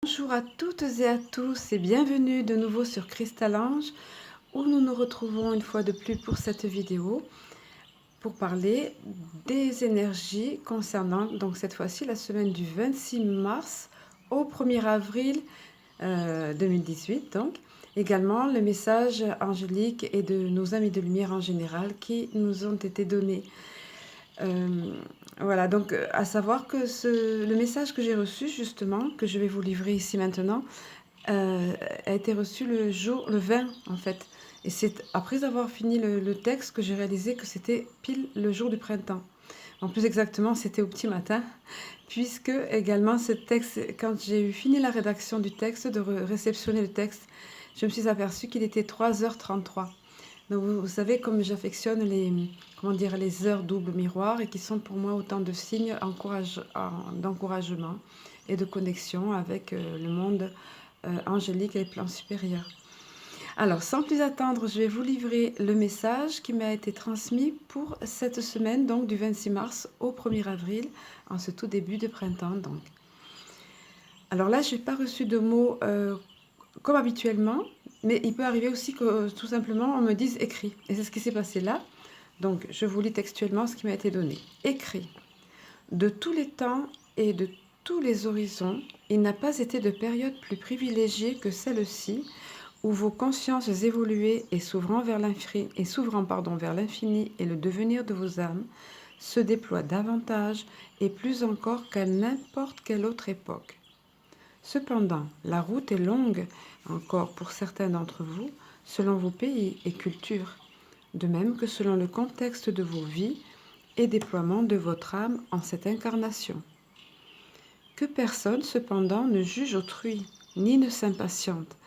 Bonjour à toutes et à tous et bienvenue de nouveau sur Crystalange où nous nous retrouvons une fois de plus pour cette vidéo pour parler des énergies concernant donc cette fois-ci la semaine du 26 mars au 1er avril 2018 donc également le message angélique et de nos amis de lumière en général qui nous ont été donnés. Voilà, donc à savoir que le message que j'ai reçu justement, que je vais vous livrer ici maintenant, a été reçu le 20 en fait. Et c'est après avoir fini le texte que j'ai réalisé que c'était pile le jour du printemps. En plus exactement, c'était au petit matin, puisque également ce texte, quand j'ai eu fini la rédaction du texte, de réceptionner le texte, je me suis aperçue qu'il était 3h33. Donc vous savez comme j'affectionne les heures double miroir et qui sont pour moi autant de signes d'encouragement et de connexion avec le monde angélique et les plans supérieurs. Alors sans plus attendre, je vais vous livrer le message qui m'a été transmis pour cette semaine, donc du 26 mars au 1er avril, en ce tout début de printemps donc. Alors là, je n'ai pas reçu de mots comme habituellement, mais il peut arriver aussi que tout simplement on me dise écrit. Et c'est ce qui s'est passé là. Donc je vous lis textuellement ce qui m'a été donné. Écrit. De tous les temps et de tous les horizons, il n'a pas été de période plus privilégiée que celle-ci, où vos consciences évoluées et s'ouvrant vers l'infini et le devenir de vos âmes se déploient davantage et plus encore qu'à n'importe quelle autre époque. Cependant, la route est longue encore pour certains d'entre vous, selon vos pays et cultures, de même que selon le contexte de vos vies et déploiement de votre âme en cette incarnation. Que personne cependant ne juge autrui, ni ne s'impatiente,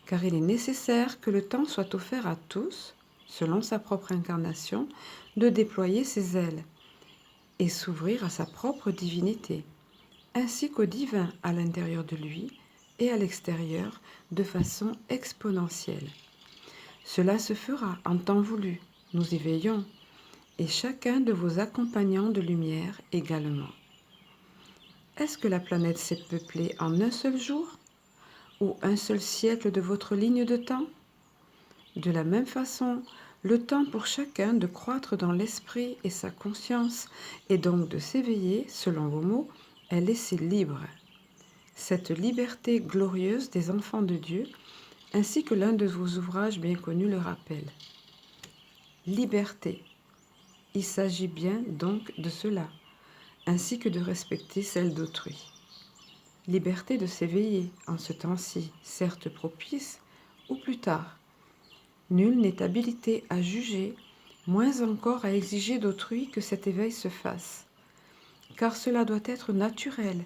car il est nécessaire que le temps soit offert à tous, selon sa propre incarnation, de déployer ses ailes et s'ouvrir à sa propre divinité, ainsi qu'au divin à l'intérieur de lui et à l'extérieur de façon exponentielle. Cela se fera en temps voulu, nous y veillons, et chacun de vos accompagnants de lumière également. Est-ce que la planète s'est peuplée en un seul jour ou un seul siècle de votre ligne de temps? De la même façon, le temps pour chacun de croître dans l'esprit et sa conscience, et donc de s'éveiller, selon vos mots, est laissé libre. Cette liberté glorieuse des enfants de Dieu, ainsi que l'un de vos ouvrages bien connus le rappelle. Liberté. Il s'agit bien donc de cela, ainsi que de respecter celle d'autrui. Liberté de s'éveiller en ce temps-ci, certes propice, ou plus tard. Nul n'est habilité à juger, moins encore à exiger d'autrui que cet éveil se fasse, car cela doit être naturel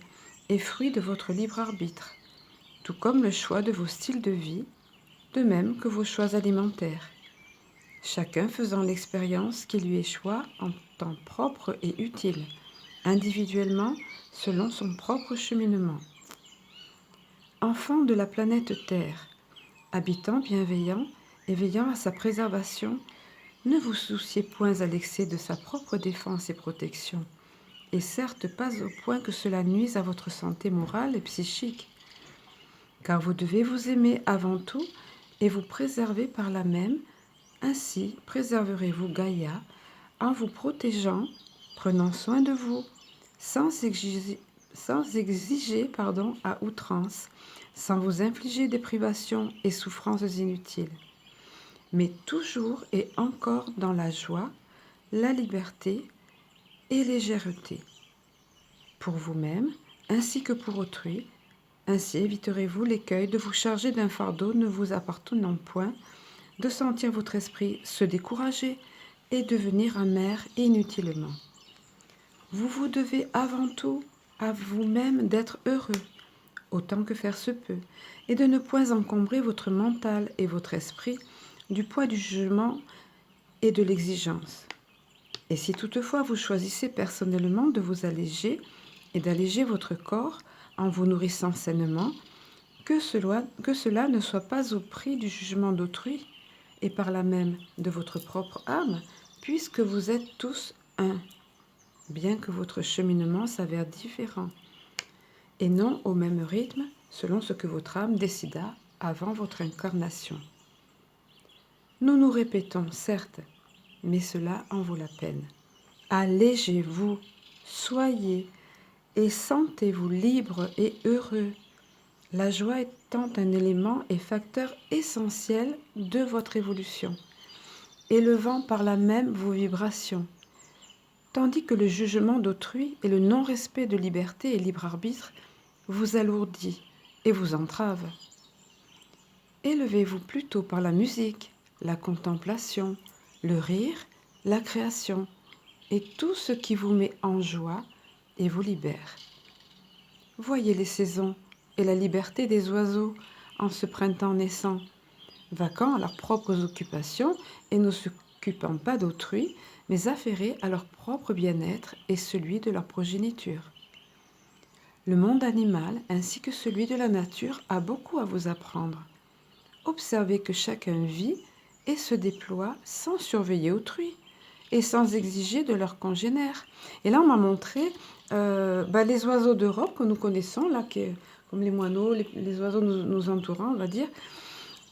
et fruit de votre libre arbitre, tout comme le choix de vos styles de vie, de même que vos choix alimentaires, chacun faisant l'expérience qui lui échoit en temps propre et utile, individuellement selon son propre cheminement. Enfant de la planète Terre, habitant bienveillant et veillant à sa préservation, ne vous souciez point à l'excès de sa propre défense et protection, et certes pas au point que cela nuise à votre santé morale et psychique, car vous devez vous aimer avant tout et vous préserver par là même. Ainsi préserverez-vous Gaïa en vous protégeant, prenant soin de vous, sans exiger à outrance, sans vous infliger des privations et souffrances inutiles, mais toujours et encore dans la joie, la liberté et légèreté, pour vous-même ainsi que pour autrui. Ainsi éviterez-vous l'écueil de vous charger d'un fardeau ne vous appartenant point, de sentir votre esprit se décourager et devenir amer inutilement. Vous devez avant tout à vous-même d'être heureux, autant que faire se peut, et de ne point encombrer votre mental et votre esprit du poids du jugement et de l'exigence. Et si toutefois vous choisissez personnellement de vous alléger et d'alléger votre corps en vous nourrissant sainement, que cela ne soit pas au prix du jugement d'autrui, et par là même de votre propre âme, puisque vous êtes tous un, bien que votre cheminement s'avère différent. et non au même rythme selon ce que votre âme décida avant votre incarnation. Nous nous répétons, certes, mais cela en vaut la peine. Allégez-vous, soyez et sentez-vous libre et heureux, la joie étant un élément et facteur essentiel de votre évolution, élevant par là même vos vibrations, tandis que le jugement d'autrui et le non-respect de liberté et libre arbitre vous alourdit et vous entrave. Élevez-vous plutôt par la musique, la contemplation, le rire, la création et tout ce qui vous met en joie et vous libère. Voyez les saisons et la liberté des oiseaux en ce printemps naissant, vaquant à leurs propres occupations et ne s'occupant pas d'autrui, mais affairés à leur propre bien-être et celui de leur progéniture. Le monde animal ainsi que celui de la nature a beaucoup à vous apprendre. Observez que chacun vit et se déploie sans surveiller autrui et sans exiger de leurs congénères. Et là, on m'a montré les oiseaux d'Europe que nous connaissons, là, comme les moineaux, les oiseaux nous entourant, on va dire.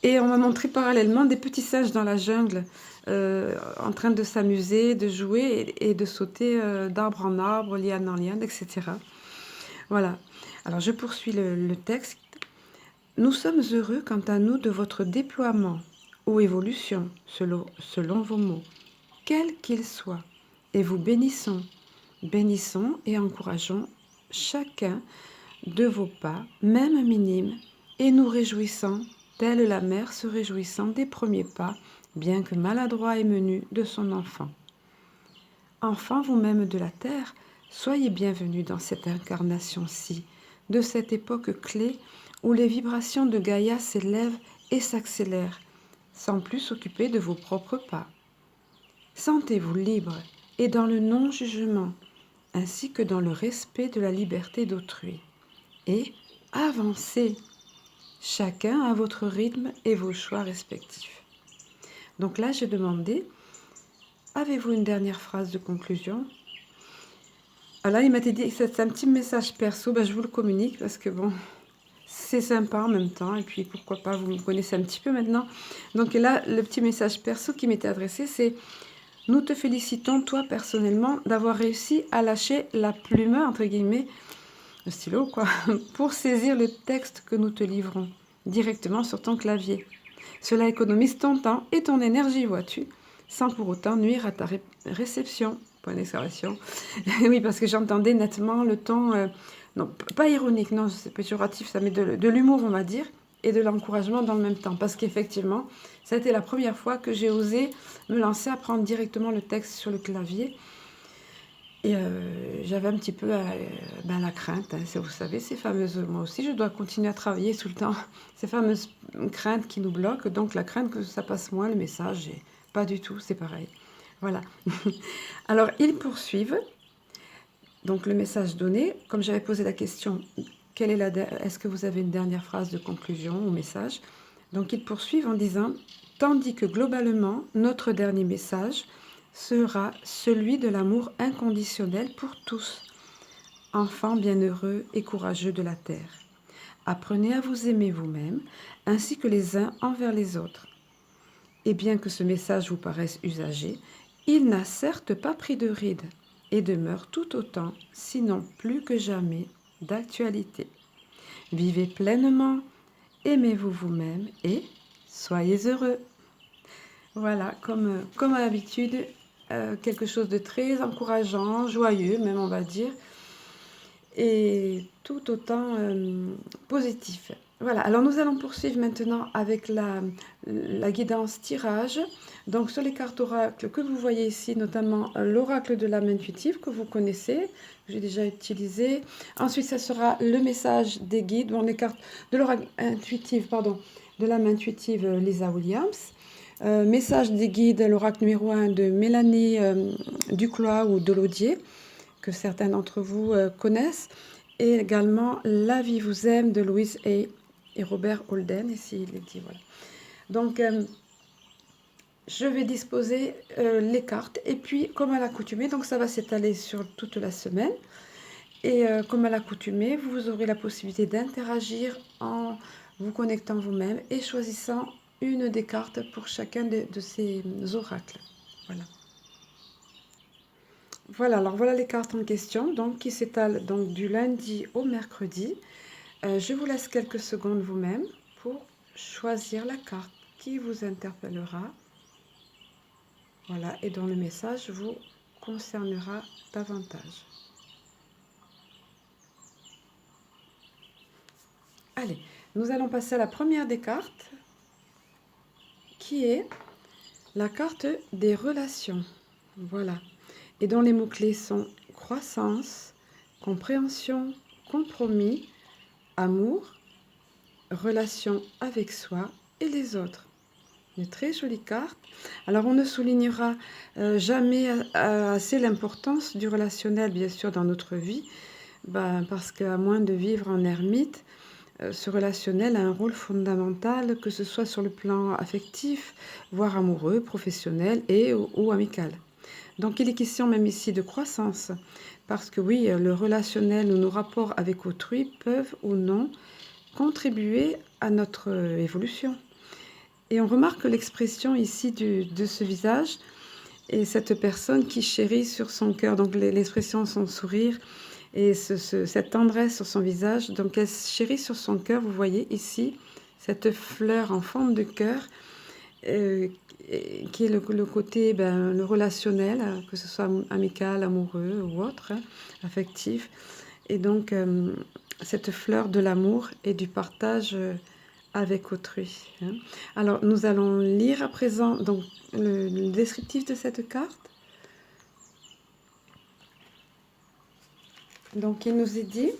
Et on m'a montré parallèlement des petits singes dans la jungle, en train de s'amuser, de jouer et de sauter d'arbre en arbre, liane en liane, etc. Voilà. Alors, je poursuis le texte. Nous sommes heureux quant à nous de votre déploiement ou évolution, selon vos mots, quel qu'il soit, et vous bénissons et encourageons chacun de vos pas, même minimes, et nous réjouissons, telle la mère se réjouissant des premiers pas, bien que maladroit et menu, de son enfant. Enfants vous-même de la terre, soyez bienvenus dans cette incarnation-ci, de cette époque clé où les vibrations de Gaïa s'élèvent et s'accélèrent, sans plus s'occuper de vos propres pas. Sentez-vous libre et dans le non-jugement, ainsi que dans le respect de la liberté d'autrui. Et avancez, chacun à votre rythme et vos choix respectifs. Donc là, j'ai demandé, avez-vous une dernière phrase de conclusion? Alors là, il m'a dit que c'est un petit message perso, je vous le communique parce que bon, c'est sympa en même temps, et puis pourquoi pas, vous me connaissez un petit peu maintenant. Donc là, le petit message perso qui m'était adressé, c'est: nous te félicitons, toi personnellement, d'avoir réussi à lâcher la plume, entre guillemets, le stylo quoi, pour saisir le texte que nous te livrons directement sur ton clavier. Cela économise ton temps et ton énergie, vois-tu, sans pour autant nuire à ta réception. Point d'exclamation. Oui, parce que j'entendais nettement le ton, non, pas ironique, non, c'est péjoratif, ça met de l'humour, on va dire, et de l'encouragement dans le même temps. Parce qu'effectivement, ça a été la première fois que j'ai osé me lancer à prendre directement le texte sur le clavier. Et j'avais un petit peu la crainte, hein, vous savez, ces fameuses, moi aussi je dois continuer à travailler tout le temps, ces fameuses craintes qui nous bloquent, donc la crainte que ça passe moins le message, et pas du tout, c'est pareil. Voilà. Alors, ils poursuivent, donc le message donné, comme j'avais posé la question, est-ce que vous avez une dernière phrase de conclusion au message? Donc, ils poursuivent en disant, tandis que globalement, notre dernier message sera celui de l'amour inconditionnel pour tous, enfants bienheureux et courageux de la terre. Apprenez à vous aimer vous-même, ainsi que les uns envers les autres. Et bien que ce message vous paraisse usagé, il n'a certes pas pris de ride et demeure tout autant, sinon plus que jamais, d'actualité. Vivez pleinement, aimez-vous vous-même et soyez heureux. Voilà, comme à l'habitude, quelque chose de très encourageant, joyeux même on va dire, et tout autant positif. Voilà, alors nous allons poursuivre maintenant avec la guidance tirage. Donc sur les cartes oracles que vous voyez ici, notamment l'oracle de l'âme intuitive que vous connaissez, que j'ai déjà utilisé. Ensuite, ça sera le message des guides, bon, les cartes de l'oracle intuitive, pardon, de l'âme intuitive Lisa Williams. Message des guides, l'oracle numéro 1 de Mélanie Duclois ou Dolodier, que certains d'entre vous connaissent. Et également La vie vous aime de Louise Hay et Robert Holden, ici il est dit, voilà. Donc, je vais disposer les cartes, et puis, comme à l'accoutumée, donc ça va s'étaler sur toute la semaine. Et comme à l'accoutumée, vous aurez la possibilité d'interagir en vous connectant vous-même et choisissant une des cartes pour chacun de ces oracles. Voilà. Voilà, alors voilà les cartes en question, donc qui s'étalent donc du lundi au mercredi. Je vous laisse quelques secondes vous-même pour choisir la carte qui vous interpellera. Voilà, et dont le message vous concernera davantage. Allez, nous allons passer à la première des cartes, qui est la carte des relations. Voilà, et dont les mots-clés sont croissance, compréhension, compromis, amour, relation avec soi et les autres. Une très jolie carte. Alors on ne soulignera jamais assez l'importance du relationnel, bien sûr, dans notre vie, parce qu'à moins de vivre en ermite, ce relationnel a un rôle fondamental, que ce soit sur le plan affectif, voire amoureux, professionnel ou amical. Donc il est question même ici de croissance, parce que oui, le relationnel ou nos rapports avec autrui peuvent ou non contribuer à notre évolution. Et on remarque l'expression ici de ce visage et cette personne qui chérit sur son cœur, donc l'expression son sourire et cette tendresse sur son visage, donc elle chérit sur son cœur, vous voyez ici, cette fleur en forme de cœur, qui est le côté, le relationnel, que ce soit amical, amoureux ou autre, affectif. Et donc, cette fleur de l'amour et du partage avec autrui. Alors, nous allons lire à présent donc, le descriptif de cette carte. Donc, il nous est dit: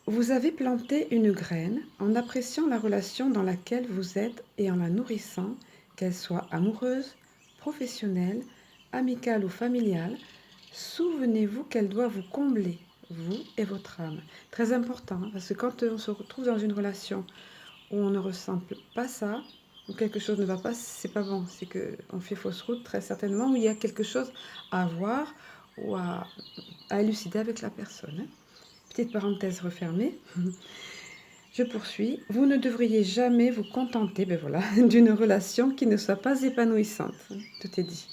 vous avez planté une graine en appréciant la relation dans laquelle vous êtes et en la nourrissant, qu'elle soit amoureuse, professionnelle, amicale ou familiale. Souvenez-vous qu'elle doit vous combler, vous et votre âme. Très important, parce que quand on se retrouve dans une relation où on ne ressent pas ça, où quelque chose ne va pas, c'est pas bon. C'est qu'on fait fausse route, très certainement, où il y a quelque chose à voir ou à élucider avec la personne. Petite parenthèse refermée. Je poursuis. Vous ne devriez jamais vous contenter d'une relation qui ne soit pas épanouissante. Tout est dit.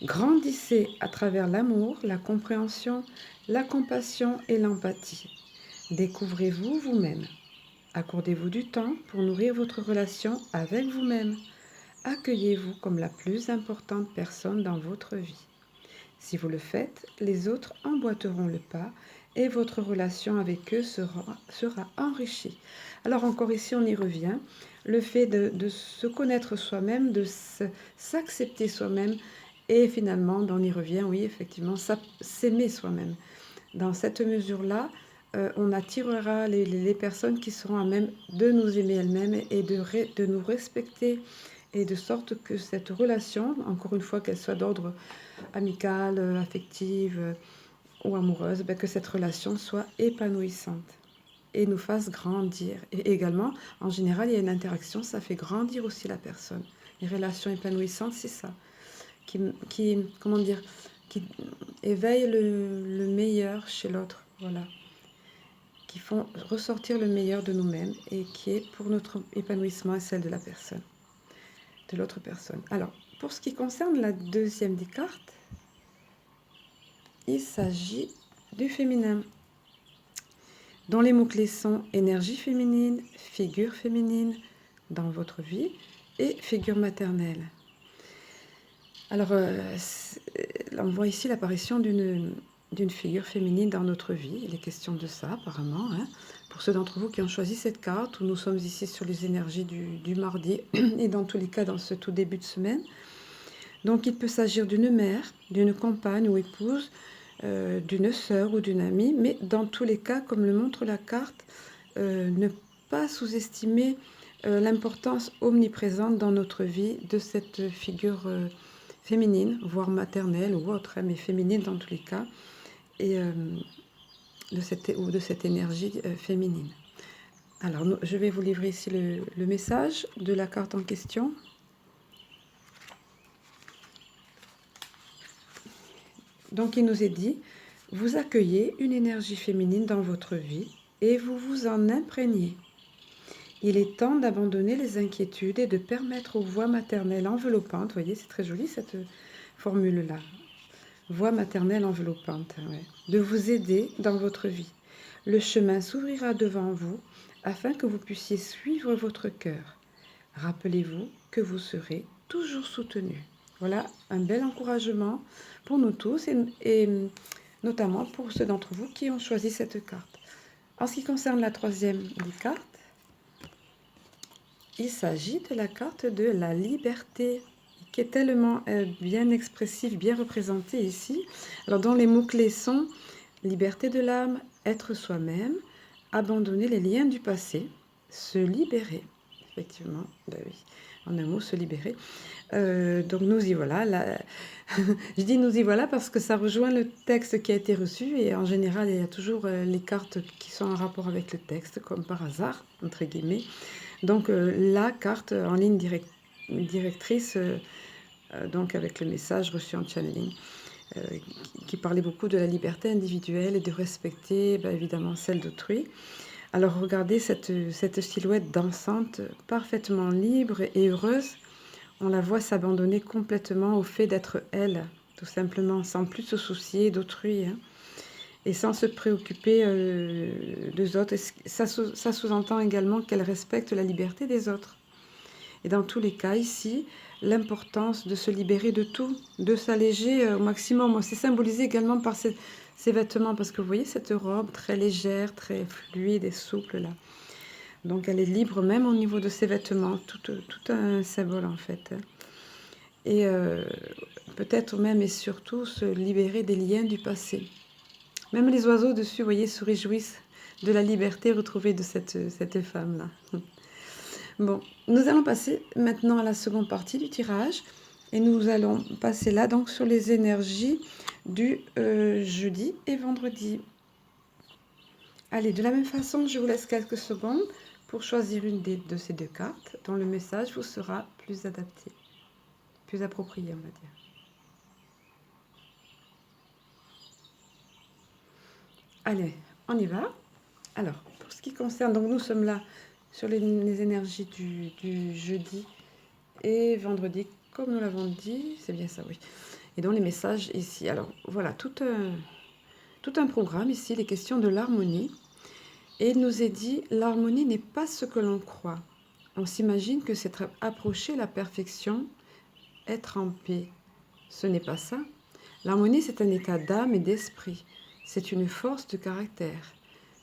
Grandissez à travers l'amour, la compréhension, la compassion et l'empathie. Découvrez-vous vous-même. Accordez-vous du temps pour nourrir votre relation avec vous-même. Accueillez-vous comme la plus importante personne dans votre vie. Si vous le faites, les autres emboîteront le pas et votre relation avec eux sera enrichie. Alors encore ici, on y revient. Le fait de se connaître soi-même, de s'accepter soi-même et finalement, on y revient, oui, effectivement, s'aimer soi-même. Dans cette mesure-là, on attirera les personnes qui seront à même de nous aimer elles-mêmes et de nous respecter, et de sorte que cette relation, encore une fois qu'elle soit d'ordre amical, affective ou amoureuse, que cette relation soit épanouissante et nous fasse grandir. Et également, en général, il y a une interaction, ça fait grandir aussi la personne. Les relations épanouissantes, c'est ça, comment dire, qui éveille le meilleur chez l'autre, voilà, qui font ressortir le meilleur de nous-mêmes et qui est pour notre épanouissement et celle de la personne, de l'autre personne. Alors, pour ce qui concerne la deuxième des cartes, il s'agit du féminin, dont les mots-clés sont énergie féminine, figure féminine dans votre vie et figure maternelle. Alors, on voit ici l'apparition d'une figure féminine dans notre vie. Il est question de ça, apparemment. Pour ceux d'entre vous qui ont choisi cette carte, où nous sommes ici sur les énergies du mardi, et dans tous les cas dans ce tout début de semaine. Donc, il peut s'agir d'une mère, d'une compagne ou épouse, d'une sœur ou d'une amie, mais dans tous les cas, comme le montre la carte, ne pas sous-estimer l'importance omniprésente dans notre vie de cette figure féminine, voire maternelle ou autre, mais féminine dans tous les cas, et de cette énergie féminine. Alors, je vais vous livrer ici le message de la carte en question. Donc, il nous est dit: Vous accueillez une énergie féminine dans votre vie et vous vous en imprégnez. Il est temps d'abandonner les inquiétudes et de permettre aux voix maternelles enveloppantes, vous voyez, c'est très joli cette formule-là, voix maternelle enveloppante, ouais, de vous aider dans votre vie. Le chemin s'ouvrira devant vous afin que vous puissiez suivre votre cœur. Rappelez-vous que vous serez toujours soutenu. Voilà un bel encouragement pour nous tous et notamment pour ceux d'entre vous qui ont choisi cette carte. En ce qui concerne la troisième des cartes, il s'agit de la carte de la liberté, qui est tellement bien expressive, bien représentée ici. Alors, dont les mots-clés sont liberté de l'âme, être soi-même, abandonner les liens du passé, se libérer. Effectivement, ben oui, en un mot, se libérer. Donc nous y voilà. Là, je dis nous y voilà parce que ça rejoint le texte qui a été reçu et en général, il y a toujours les cartes qui sont en rapport avec le texte, comme par hasard, entre guillemets. Donc la carte en ligne directrice, donc avec le message reçu en channeling, qui parlait beaucoup de la liberté individuelle et de respecter évidemment celle d'autrui. Alors regardez cette silhouette dansante, parfaitement libre et heureuse. On la voit s'abandonner complètement au fait d'être elle, tout simplement, sans plus se soucier d'autrui, hein, et sans se préoccuper des autres. Ça sous-entend également qu'elle respecte la liberté des autres. Et dans tous les cas, ici, l'importance de se libérer de tout, de s'alléger au maximum. C'est symbolisé également par ces vêtements, parce que vous voyez cette robe très légère, très fluide et souple là. Donc elle est libre même au niveau de ses vêtements, tout un symbole en fait. Et peut-être même et surtout se libérer des liens du passé. Même les oiseaux dessus, vous voyez, se réjouissent de la liberté retrouvée de cette femme-là. Bon, nous allons passer maintenant à la seconde partie du tirage. Et nous allons passer là donc sur les énergies du jeudi et vendredi. Allez, de la même façon, je vous laisse quelques secondes pour choisir une de ces deux cartes dont le message vous sera plus adapté, plus approprié, on va dire. Allez, on y va. Alors, pour ce qui concerne, donc nous sommes là sur les énergies du jeudi et vendredi, comme nous l'avons dit, c'est bien ça, oui. Et donc les messages ici. Alors voilà, tout un programme ici, les questions de l'harmonie. Et il nous est dit, l'harmonie n'est pas ce que l'on croit. On s'imagine que c'est approcher la perfection, être en paix. Ce n'est pas ça. L'harmonie, c'est un état d'âme et d'esprit. C'est une force de caractère.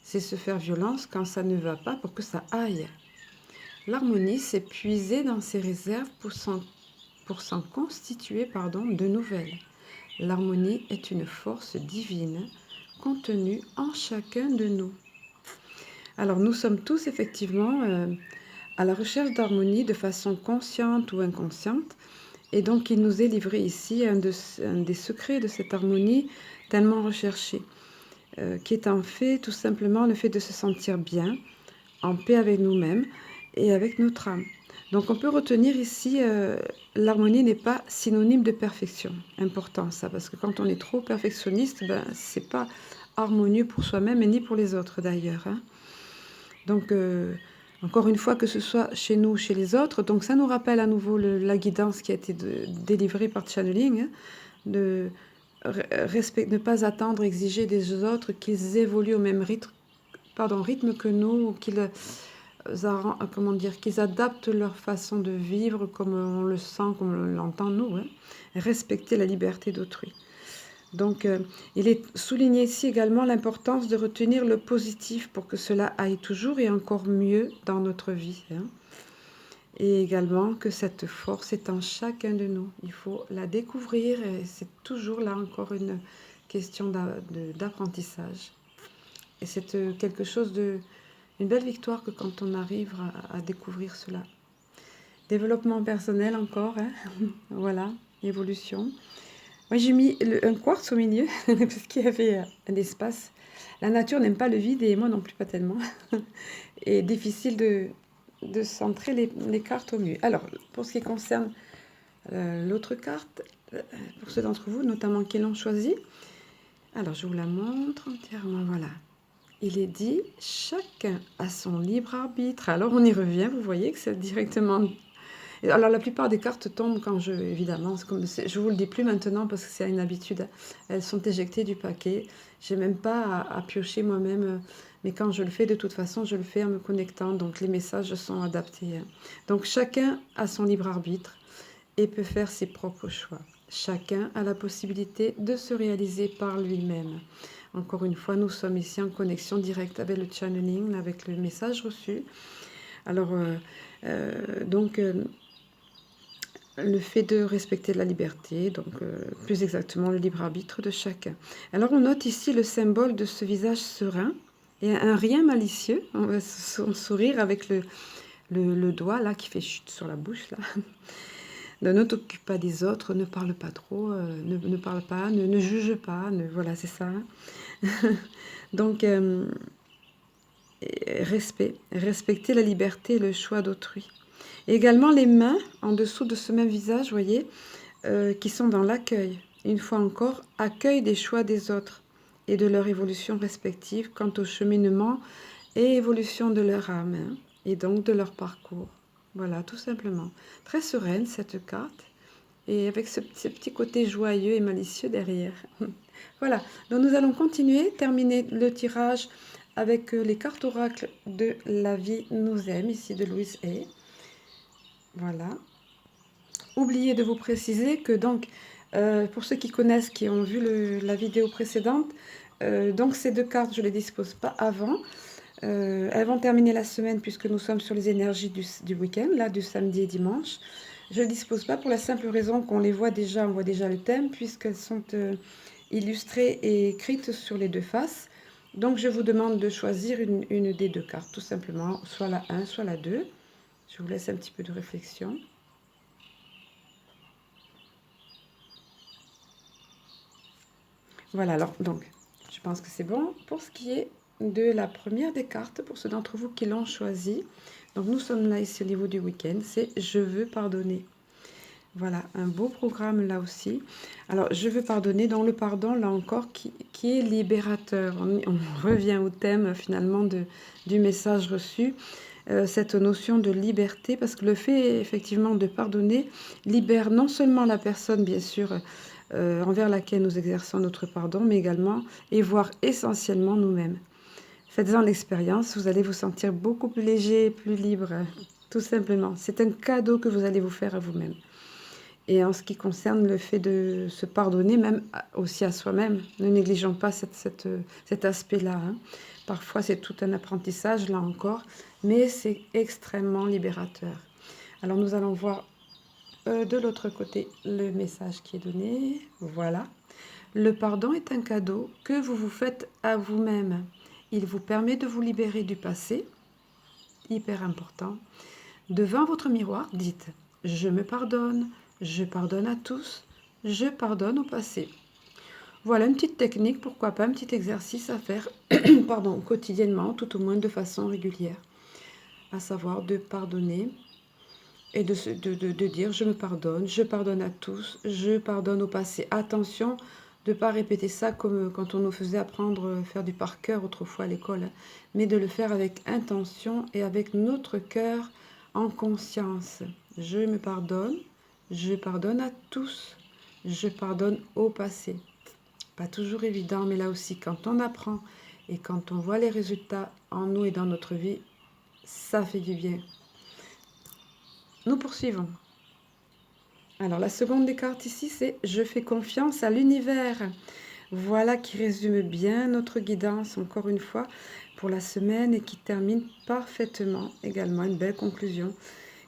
C'est se faire violence quand ça ne va pas pour que ça aille. L'harmonie, c'est puiser dans ses réserves pour s'en constituer de nouvelles. L'harmonie est une force divine contenue en chacun de nous. Alors nous sommes tous effectivement à la recherche d'harmonie de façon consciente ou inconsciente. Et donc il nous est livré ici un des secrets de cette harmonie tellement recherchée, qui est en fait tout simplement le fait de se sentir bien, en paix avec nous-mêmes et avec notre âme. Donc on peut retenir ici, l'harmonie n'est pas synonyme de perfection. Important ça, parce que quand on est trop perfectionniste, c'est pas harmonieux pour soi-même et ni pour les autres d'ailleurs, hein. Donc encore une fois, que ce soit chez nous ou chez les autres, donc ça nous rappelle à nouveau la guidance qui a été délivrée par channeling, hein, de ne pas attendre, exiger des autres qu'ils évoluent au même rythme que nous, ou qu'ils qu'ils adaptent leur façon de vivre comme on le sent, comme on l'entend nous, hein, respecter la liberté d'autrui. Donc il est souligné ici également l'importance de retenir le positif pour que cela aille toujours et encore mieux dans notre vie, hein. Et également que cette force est en chacun de nous. Il faut la découvrir et c'est toujours là encore une question d'apprentissage. Et c'est quelque chose une belle victoire que quand on arrive à découvrir cela. Développement personnel encore, hein. Voilà, évolution. Moi j'ai mis un quartz au milieu parce qu'il y avait un espace. La nature n'aime pas le vide et moi non plus pas tellement. Et difficile de centrer les cartes au mieux. Alors, pour ce qui concerne l'autre carte, pour ceux d'entre vous, notamment qui l'ont choisi, Alors, je vous la montre entièrement, voilà. Il est dit, chacun a son libre arbitre. Alors, on y revient, vous voyez que c'est directement... Alors, la plupart des cartes tombent quand je... Évidemment, je vous le dis plus maintenant parce que c'est une habitude. Elles sont éjectées du paquet. J'ai même pas à piocher moi-même. Mais quand je le fais, de toute façon, je le fais en me connectant. Donc, les messages sont adaptés. Donc, chacun a son libre arbitre et peut faire ses propres choix. Chacun a la possibilité de se réaliser par lui-même. Encore une fois, nous sommes ici en connexion directe avec le channeling, avec le message reçu. Alors, le fait de respecter la liberté, donc plus exactement le libre arbitre de chacun. Alors, on note ici le symbole de ce visage serein et un rien malicieux, son sourire avec le doigt là qui fait chute sur la bouche là. Ne t'occupe pas des autres, ne parle pas trop, ne parle pas, ne juge pas, voilà, c'est ça. Donc, respecter la liberté et le choix d'autrui. Et également les mains en dessous de ce même visage, vous voyez, qui sont dans l'accueil. Une fois encore, accueil des choix des autres et de leur évolution respective quant au cheminement et évolution de leur âme, hein, et donc de leur parcours. Voilà, tout simplement. Très sereine cette carte. Et avec ce petit côté joyeux et malicieux derrière. Voilà, donc nous allons continuer, terminer le tirage avec les cartes oracles de La vie nous aime, ici de Louise Hay. Voilà. Oubliez de vous préciser que donc, pour ceux qui connaissent, qui ont vu la vidéo précédente, donc ces deux cartes, je ne les dispose pas avant. Elles vont terminer la semaine puisque nous sommes sur les énergies du week-end, là, du samedi et dimanche. Je ne les dispose pas pour la simple raison qu'on les voit déjà, on voit déjà le thème, puisqu'elles sont illustrées et écrites sur les deux faces. Donc je vous demande de choisir une des deux cartes, tout simplement, soit la 1, soit la 2. Je vous laisse un petit peu de réflexion. Voilà, alors, donc, je pense que c'est bon. Pour ce qui est de la première des cartes, pour ceux d'entre vous qui l'ont choisi, donc nous sommes là ici au niveau du week-end, c'est « Je veux pardonner ». Voilà, un beau programme là aussi. Alors, je veux pardonner, dans le pardon, là encore, qui est libérateur. On revient au thème, finalement, du message reçu, cette notion de liberté, parce que le fait, effectivement, de pardonner libère non seulement la personne, bien sûr, envers laquelle nous exerçons notre pardon, mais également, et voire essentiellement, nous-mêmes. Faites-en l'expérience, vous allez vous sentir beaucoup plus léger, plus libre, tout simplement. C'est un cadeau que vous allez vous faire à vous-même. Et en ce qui concerne le fait de se pardonner, même aussi à soi-même, ne négligeons pas cet aspect-là. Hein. Parfois, c'est tout un apprentissage, là encore, mais c'est extrêmement libérateur. Alors, nous allons voir de l'autre côté le message qui est donné. Voilà. Le pardon est un cadeau que vous vous faites à vous-même. Il vous permet de vous libérer du passé, hyper important. Devant votre miroir, dites « Je me pardonne ». Je pardonne à tous, je pardonne au passé. Voilà une petite technique, pourquoi pas un petit exercice à faire pardon, quotidiennement, tout au moins de façon régulière. À savoir de pardonner et de dire je me pardonne, je pardonne à tous, je pardonne au passé. Attention de ne pas répéter ça comme quand on nous faisait apprendre faire du par cœur autrefois à l'école, hein, mais de le faire avec intention et avec notre cœur en conscience. Je me pardonne. Je pardonne à tous. Je pardonne au passé. Pas toujours évident, mais là aussi, quand on apprend et quand on voit les résultats en nous et dans notre vie, ça fait du bien. Nous poursuivons. Alors, la seconde des cartes ici, c'est « Je fais confiance à l'univers ». Voilà qui résume bien notre guidance, encore une fois, pour la semaine et qui termine parfaitement, également une belle conclusion,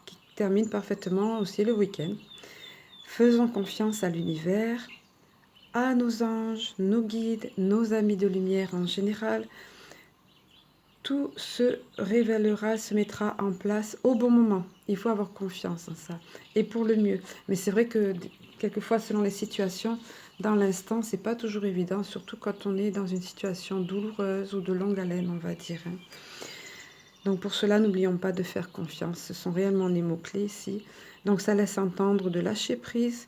qui termine parfaitement aussi le week-end. Faisons confiance à l'univers, à nos anges, nos guides, nos amis de lumière en général. Tout se révélera, se mettra en place au bon moment. Il faut avoir confiance en ça. Et pour le mieux. Mais c'est vrai que quelquefois, selon les situations, dans l'instant, c'est pas toujours évident, surtout quand on est dans une situation douloureuse ou de longue haleine, on va dire. Hein. Donc pour cela, n'oublions pas de faire confiance. Ce sont réellement les mots-clés ici. Donc ça laisse entendre de lâcher prise,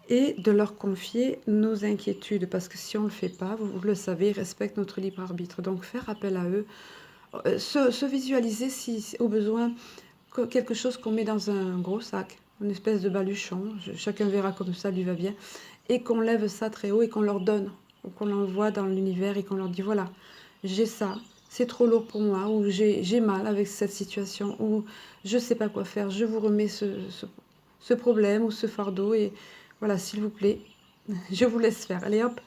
et de leur confier nos inquiétudes, parce que si on ne le fait pas, vous le savez, ils respectent notre libre arbitre. Donc faire appel à eux, se visualiser si au besoin quelque chose qu'on met dans un gros sac, une espèce de baluchon, chacun verra comme ça lui va bien, et qu'on lève ça très haut et qu'on leur donne, ou qu'on l'envoie dans l'univers et qu'on leur dit voilà, j'ai ça, c'est trop lourd pour moi, ou j'ai mal avec cette situation, ou je ne sais pas quoi faire, je vous remets ce problème ou ce fardeau, et voilà, s'il vous plaît, je vous laisse faire. Allez hop.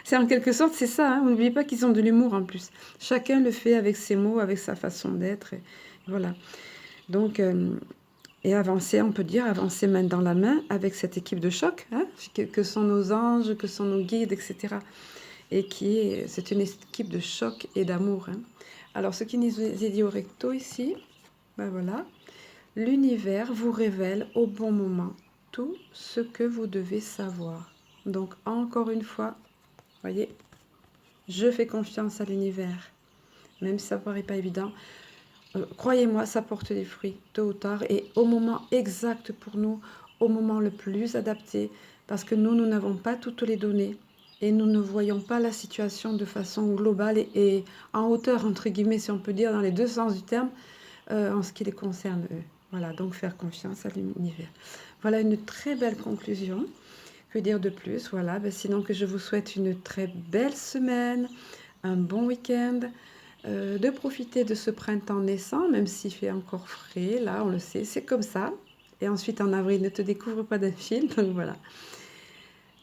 C'est en quelque sorte, c'est ça, hein. N'oubliez pas qu'ils ont de l'humour en plus. Chacun le fait avec ses mots, avec sa façon d'être. Voilà. Donc, et avancer, on peut dire, avancer main dans la main avec cette équipe de choc, hein, que sont nos anges, que sont nos guides, etc. Et c'est une équipe de choc et d'amour. Hein. Alors, ce qui nous est dit au recto ici, ben voilà, l'univers vous révèle au bon moment tout ce que vous devez savoir. Donc, encore une fois, voyez, je fais confiance à l'univers, même si ça ne paraît pas évident. Croyez-moi, ça porte des fruits, tôt ou tard, et au moment exact pour nous, au moment le plus adapté, parce que nous n'avons pas toutes les données, et nous ne voyons pas la situation de façon globale et en hauteur, entre guillemets, si on peut dire, dans les deux sens du terme, en ce qui les concerne, eux. Voilà, donc faire confiance à l'univers. Voilà une très belle conclusion. Que dire de plus? Voilà, ben sinon que je vous souhaite une très belle semaine, un bon week-end, de profiter de ce printemps naissant, même s'il fait encore frais, là, on le sait, c'est comme ça. Et ensuite, en avril, ne te découvre pas d'un fil, donc voilà.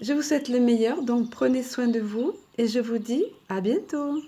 Je vous souhaite le meilleur, donc prenez soin de vous, et je vous dis à bientôt.